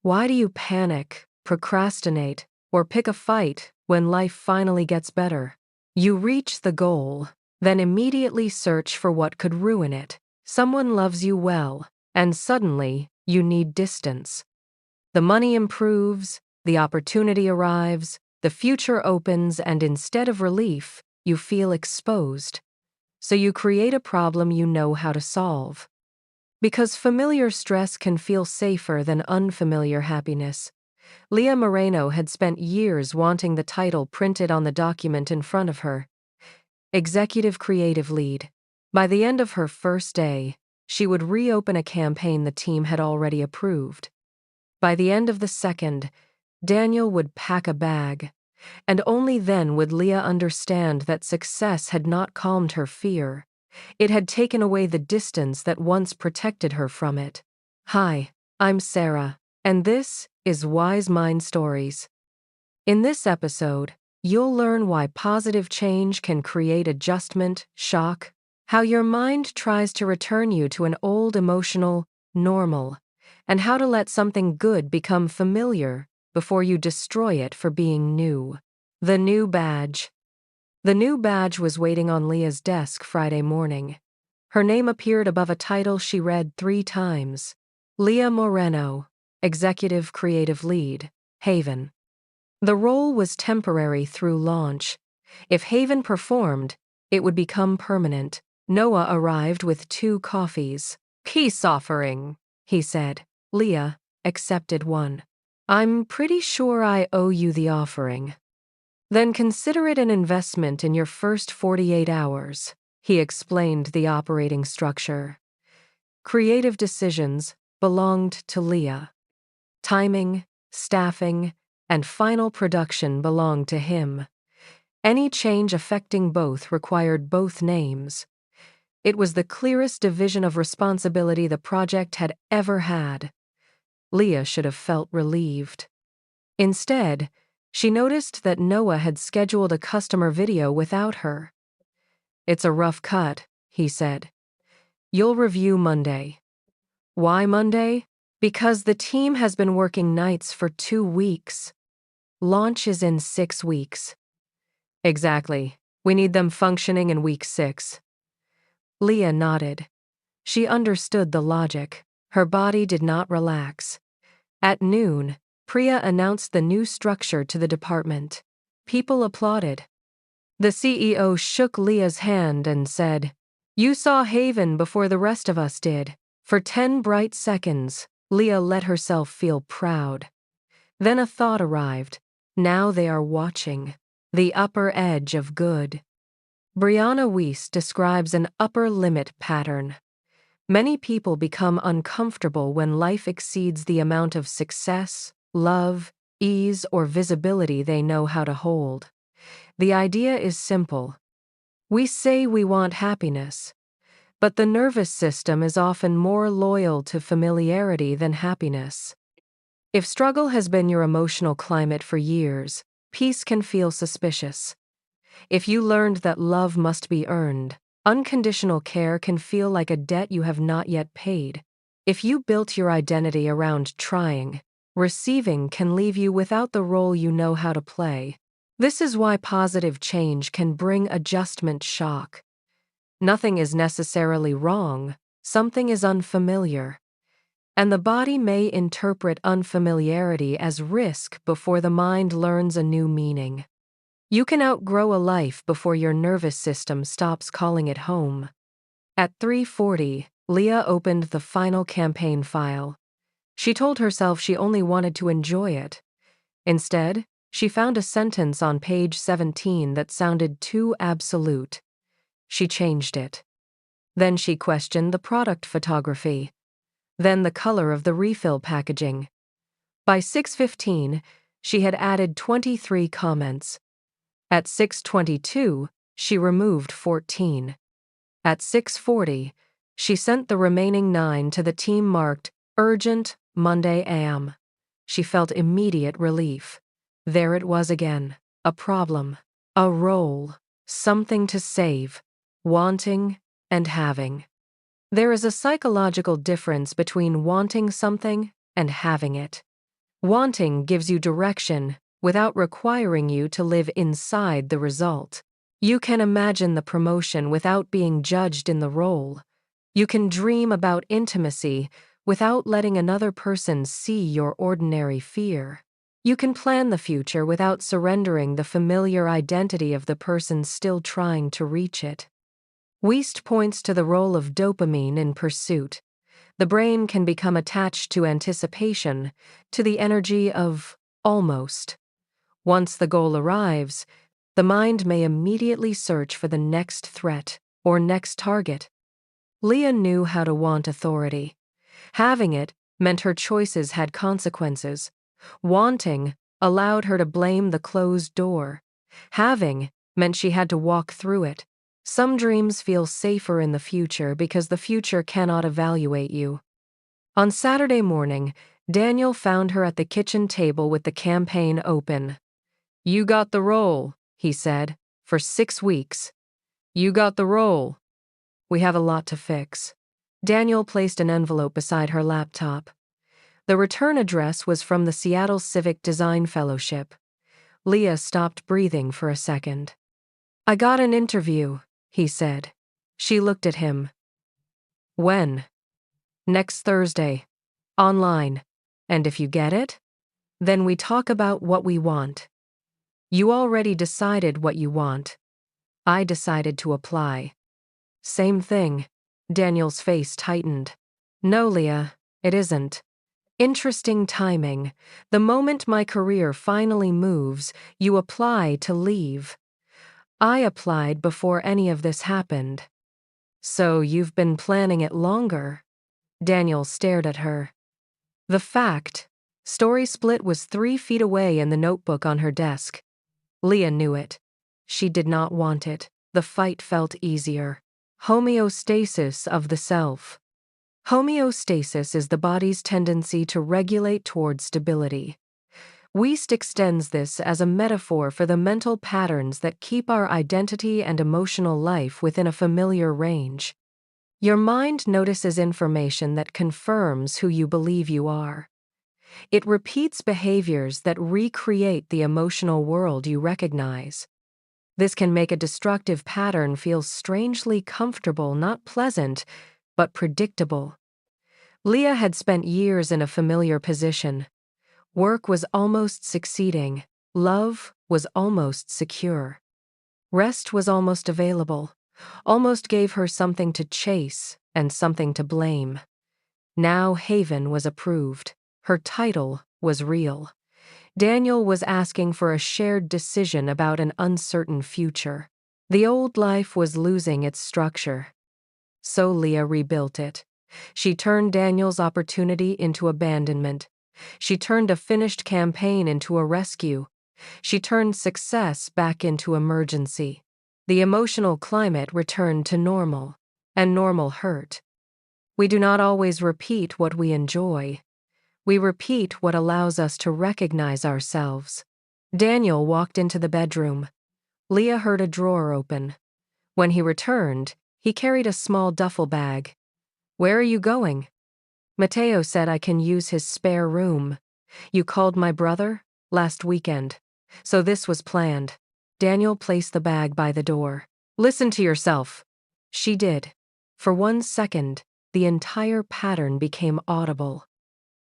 Why do you panic, procrastinate, or pick a fight when life finally gets better? You reach the goal, then immediately search for what could ruin it. Someone loves you well, and suddenly you need distance. The money improves, the opportunity arrives, the future opens, and instead of relief, you feel exposed. So you create a problem you know how to solve. Because familiar stress can feel safer than unfamiliar happiness. Leah Moreno had spent years wanting the title printed on the document in front of her. Executive Creative Lead. By the end of her first day, she would reopen a campaign the team had already approved. By the end of the second, Daniel would pack a bag, and only then would Leah understand that success had not calmed her fear. It had taken away the distance that once protected her from it. Hi, I'm Sarah, and this is Wise Mind Stories. In this episode, you'll learn why positive change can create adjustment, shock, how your mind tries to return you to an old emotional normal, and how to let something good become familiar before you destroy it for being new. The new badge. The new badge was waiting on Leah's desk Friday morning. Her name appeared above a title she read 3 times. Leah Moreno, Executive Creative Lead, Haven. The role was temporary through launch. If Haven performed, it would become permanent. Noah arrived with 2 coffees. "Peace offering," he said. Leah accepted one. "I'm pretty sure I owe you the offering." "Then consider it an investment in your first 48 hours, he explained the operating structure. Creative decisions belonged to Leah. Timing, staffing, and final production belonged to him. Any change affecting both required both names. It was the clearest division of responsibility the project had ever had. Leah should have felt relieved. Instead, she noticed that Noah had scheduled a customer video without her. "It's a rough cut," he said. "You'll review Monday." Why Monday? Because the team has been working nights for 2 weeks. Launch is in 6 weeks. Exactly. We need them functioning in week 6. Leah nodded. She understood the logic. Her body did not relax. At noon, Priya announced the new structure to the department. People applauded. The CEO shook Leah's hand and said, "You saw Haven before the rest of us did." For 10 bright seconds, Leah let herself feel proud. Then a thought arrived. Now they are watching. The upper edge of good. Brianna Weiss describes an upper limit pattern. Many people become uncomfortable when life exceeds the amount of success, love, ease, or visibility they know how to hold. The idea is simple. We say we want happiness, but the nervous system is often more loyal to familiarity than happiness. If struggle has been your emotional climate for years, peace can feel suspicious. If you learned that love must be earned, unconditional care can feel like a debt you have not yet paid. If you built your identity around trying, receiving can leave you without the role you know how to play. This is why positive change can bring adjustment shock. Nothing is necessarily wrong, something is unfamiliar. And the body may interpret unfamiliarity as risk before the mind learns a new meaning. You can outgrow a life before your nervous system stops calling it home. At 3:40, Leah opened the final campaign file. She told herself she only wanted to enjoy it. Instead, she found a sentence on page 17 that sounded too absolute. She changed it. Then she questioned the product photography. Then the color of the refill packaging. By 6:15, she had added 23 comments. At 6:22, she removed 14. At 6:40, she sent the remaining 9 to the team marked Urgent Monday AM. She felt immediate relief. There it was again, a problem, a role, something to save, wanting and having. There is a psychological difference between wanting something and having it. Wanting gives you direction without requiring you to live inside the result. You can imagine the promotion without being judged in the role. You can dream about intimacy without letting another person see your ordinary fear. You can plan the future without surrendering the familiar identity of the person still trying to reach it. Weist points to the role of dopamine in pursuit. The brain can become attached to anticipation, to the energy of almost. Once the goal arrives, the mind may immediately search for the next threat or next target. Leah knew how to want authority. Having it meant her choices had consequences. Wanting allowed her to blame the closed door. Having meant she had to walk through it. Some dreams feel safer in the future because the future cannot evaluate you. On Saturday morning, Daniel found her at the kitchen table with the campaign open. "You got the role," he said, "for 6 weeks. You got the role. We have a lot to fix." Daniel placed an envelope beside her laptop. The return address was from the Seattle Civic Design Fellowship. Leah stopped breathing for a second. "I got an interview," he said. She looked at him. "When?" "Next Thursday. Online. And if you get it, then we talk about what we want." "You already decided what you want." "I decided to apply." "Same thing." Daniel's face tightened. "No, Leah, it isn't. Interesting timing. The moment my career finally moves, you apply to leave. I applied before any of this happened." "So you've been planning it longer?" Daniel stared at her. The fact. Story split was 3 feet away in the notebook on her desk. Leah knew it. She did not want it. The fight felt easier. Homeostasis of the self. Homeostasis is the body's tendency to regulate toward stability. Weist extends this as a metaphor for the mental patterns that keep our identity and emotional life within a familiar range. Your mind notices information that confirms who you believe you are. It repeats behaviors that recreate the emotional world you recognize. This can make a destructive pattern feel strangely comfortable, not pleasant, but predictable. Leah had spent years in a familiar position. Work was almost succeeding. Love was almost secure. Rest was almost available. Almost gave her something to chase and something to blame. Now Haven was approved. Her title was real. Daniel was asking for a shared decision about an uncertain future. The old life was losing its structure. So Leah rebuilt it. She turned Daniel's opportunity into abandonment. She turned a finished campaign into a rescue. She turned success back into emergency. The emotional climate returned to normal, and normal hurt. We do not always repeat what we enjoy. We repeat what allows us to recognize ourselves. Daniel walked into the bedroom. Leah heard a drawer open. When he returned, he carried a small duffel bag. "Where are you going?" "Mateo said I can use his spare room. You called my brother? Last weekend. So this was planned." Daniel placed the bag by the door. "Listen to yourself." She did. For 1 second, the entire pattern became audible.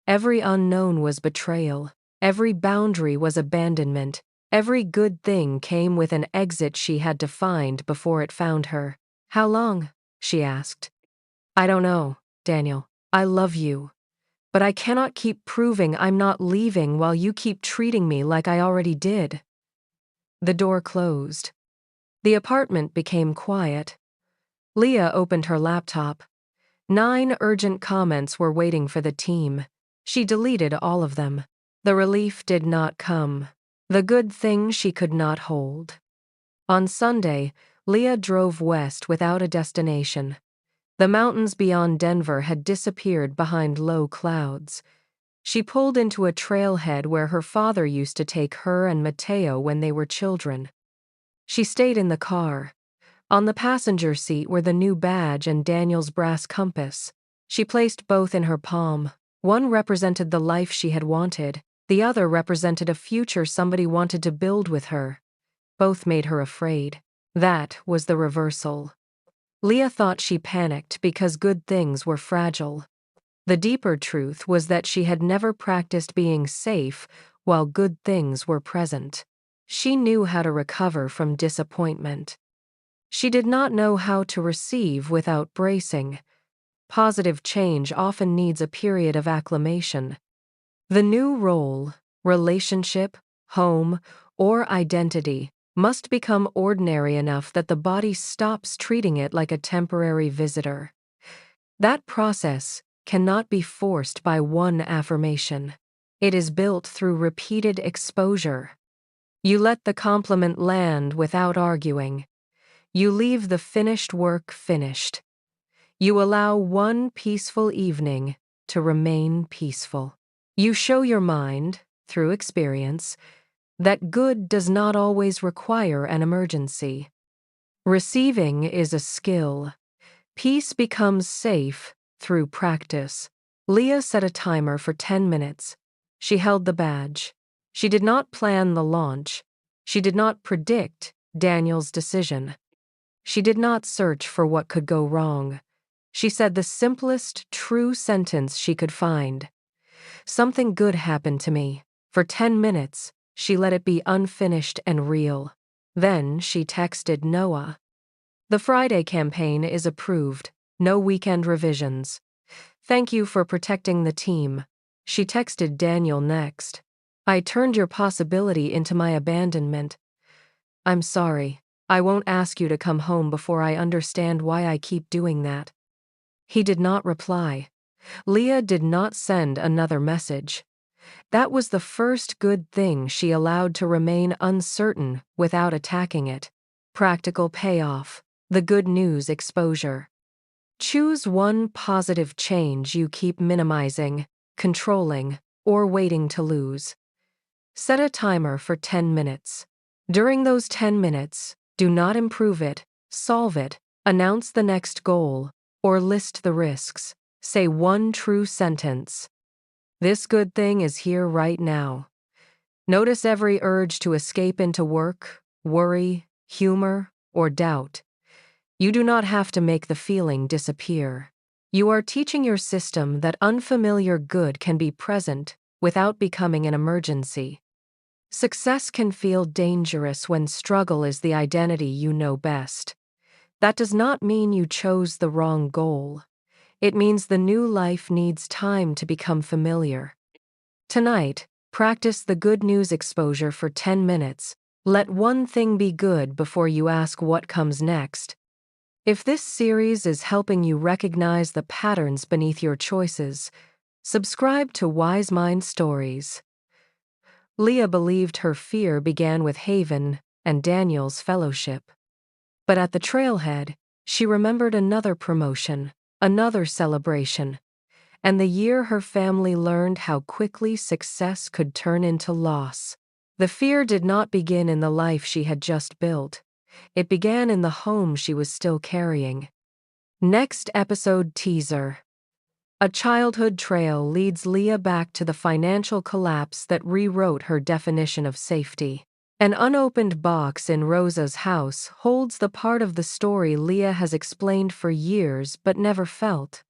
Every unknown was betrayal. Every boundary was abandonment. Every good thing came with an exit she had to find before it found her. "How long?" she asked. "I don't know, Daniel. I love you. But I cannot keep proving I'm not leaving while you keep treating me like I already did." The door closed. The apartment became quiet. Leah opened her laptop. 9 urgent comments were waiting for the team. She deleted all of them. The relief did not come. The good thing she could not hold. On Sunday, Leah drove west without a destination. The mountains beyond Denver had disappeared behind low clouds. She pulled into a trailhead where her father used to take her and Mateo when they were children. She stayed in the car. On the passenger seat were the new badge and Daniel's brass compass. She placed both in her palm. One represented the life she had wanted. The The other represented a future somebody wanted to build with her. Both made her afraid. That was the reversal. Leah thought she panicked because good things were fragile. The deeper truth was that she had never practiced being safe while good things were present. She knew how to recover from disappointment. She did not know how to receive without bracing. Positive change often needs a period of acclimation. The new role, relationship, home, or identity must become ordinary enough that the body stops treating it like a temporary visitor. That process cannot be forced by one affirmation. It is built through repeated exposure. You let the compliment land without arguing. You leave the finished work finished. You allow one peaceful evening to remain peaceful. You show your mind, through experience, that good does not always require an emergency. Receiving is a skill. Peace becomes safe through practice. Leah set a timer for 10 minutes. She held the badge. She did not plan the launch. She did not predict Daniel's decision. She did not search for what could go wrong. She said the simplest, true sentence she could find. Something good happened to me. For 10 minutes, she let it be unfinished and real. Then she texted Noah. The Friday campaign is approved. No weekend revisions. Thank you for protecting the team. She texted Daniel next. I turned your possibility into my abandonment. I'm sorry. I won't ask you to come home before I understand why I keep doing that. He did not reply. Leah did not send another message. That was the first good thing she allowed to remain uncertain without attacking it. Practical payoff. The good news exposure. Choose one positive change you keep minimizing, controlling, or waiting to lose. Set a timer for 10 minutes. During those 10 minutes, do not improve it, solve it, announce the next goal, or list the risks. Say one true sentence. This good thing is here right now. Notice every urge to escape into work, worry, humor, or doubt. You do not have to make the feeling disappear. You are teaching your system that unfamiliar good can be present without becoming an emergency. Success can feel dangerous when struggle is the identity you know best. That does not mean you chose the wrong goal. It means the new life needs time to become familiar. Tonight, practice the good news exposure for 10 minutes. Let one thing be good before you ask what comes next. If this series is helping you recognize the patterns beneath your choices, subscribe to Wise Mind Stories. Leah believed her fear began with Haven and Daniel's fellowship. But at the trailhead, she remembered another promotion, another celebration, and the year her family learned how quickly success could turn into loss. The fear did not begin in the life she had just built. It began in the home she was still carrying. Next episode teaser. A childhood trail leads Leah back to the financial collapse that rewrote her definition of safety. An unopened box in Rosa's house holds the part of the story Leah has explained for years but never felt.